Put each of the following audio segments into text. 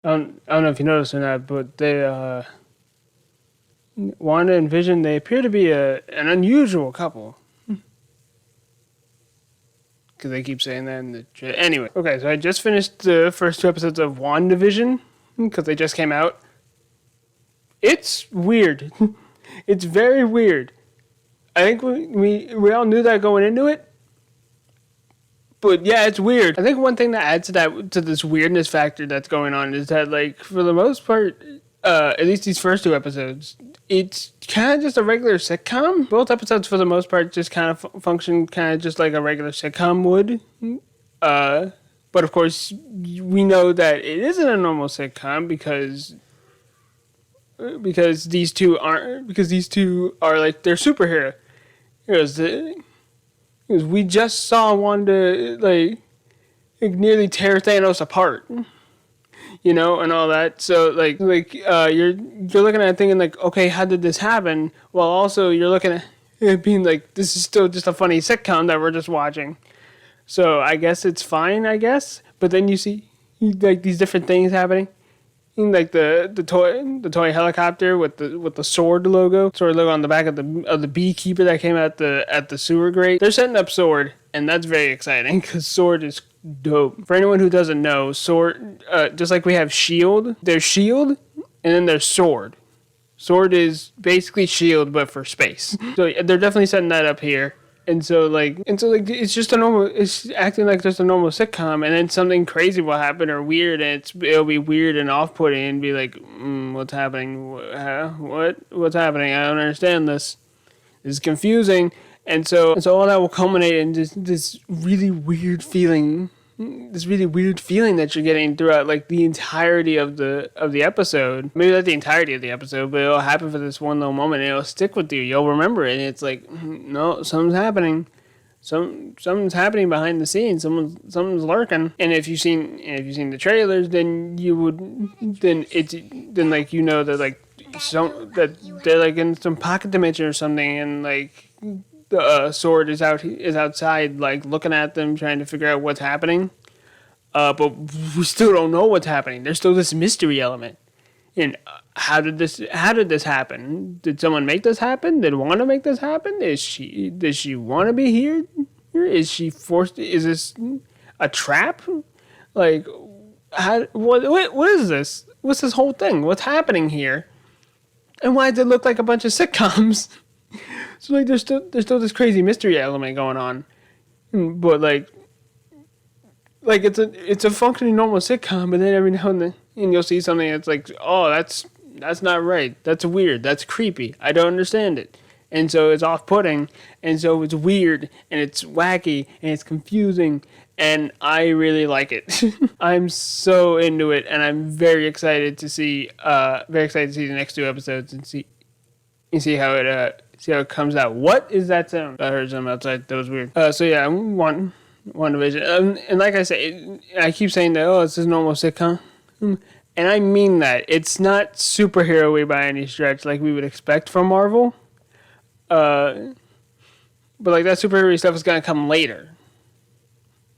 I don't know if you noticed or not, but Wanda and Vision, they appear to be an unusual couple. Because they keep saying that in the anyway. Okay, so I just finished the first two episodes of WandaVision because they just came out. It's weird. It's very weird. I think we all knew that going into it. But yeah, it's weird. I think one thing that adds to this weirdness factor that's going on is that, like, for the most part, at least these first two episodes, it's kind of just a regular sitcom. Both episodes, for the most part, just kind of function kind of just like a regular sitcom would. But of course, we know that it isn't a normal sitcom because these two are like they're superhero heroes. Because we just saw Wanda like nearly tear Thanos apart, and all that. So you're looking at it thinking like, okay, how did this happen? While also you're looking at it being like, this is still just a funny sitcom that we're just watching. So I guess it's fine, I guess. But then you see like these different things happening. Like the toy helicopter with the sword logo on the back of the beekeeper that came out at the sewer grate. They're setting up Sword, and that's very exciting because Sword is dope. For anyone who doesn't know, Sword, just like we have Shield, there's Shield, and then there's Sword. Sword is basically Shield but for space. So they're definitely setting that up here. And so it's just it's acting like just a normal sitcom, and then something crazy will happen or weird, and it'll be weird and off-putting, and be like, what's happening? What's happening? I don't understand this. This is confusing, and so all that will culminate in just this really weird feeling. This really weird feeling that you're getting throughout like the entirety of the episode. Maybe not the entirety of the episode, but it'll happen for this one little moment and it'll stick with you. You'll remember it, and it's like, no, something's happening. Something's happening behind the scenes. Something's lurking. And if you've seen the trailers, then then like that like that they're like in some pocket dimension or something, and like the Sword is outside, like looking at them, trying to figure out what's happening. But we still don't know what's happening. There's still this mystery element. And how did this happen? Did someone make this happen? Did Wanda make this happen? Does she want to be here? Is she forced? Is this a trap? Like, what is this? What's this whole thing? What's happening here? And why does it look like a bunch of sitcoms? So like there's still this crazy mystery element going on, but like it's a functioning normal sitcom, but then every now and then you'll see something that's like, oh, that's not right, that's weird, that's creepy, I don't understand it, and so it's off-putting, and so it's weird and it's wacky and it's confusing, and I really like it. I'm so into it, and I'm very excited to see the next two episodes and see how it comes out. What is that sound? I heard something outside. That was weird. So yeah, WandaVision. And like I say, I keep saying that, oh, it's this normal sitcom. And I mean that. It's not superhero-y by any stretch like we would expect from Marvel. But like that superhero stuff is going to come later.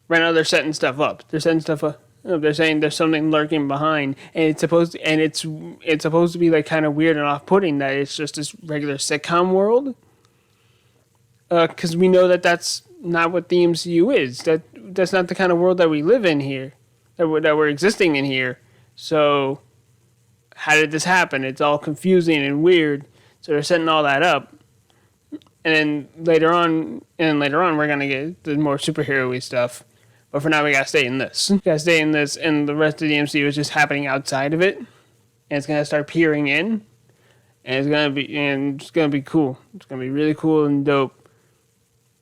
Right now they're setting stuff up. They're saying there's something lurking behind, and it's supposed to be like kind of weird and off-putting that it's just this regular sitcom world. Because we know that that's not what the MCU is. That's not the kind of world that we live in here, that we're existing in here. So, how did this happen? It's all confusing and weird. So they're setting all that up, and then later on, we're gonna get the more superhero-y stuff. But for now, we gotta stay in this. And the rest of the MCU is just happening outside of it, and it's gonna start peering in, and it's gonna be cool. It's gonna be really cool and dope.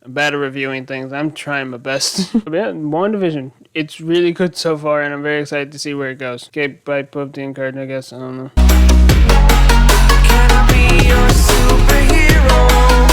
I'm bad at reviewing things. I'm trying my best. But yeah, WandaVision. It's really good so far, and I'm very excited to see where it goes. Okay, bye, Pub Team Card, I guess. I don't know. Can I be your superhero?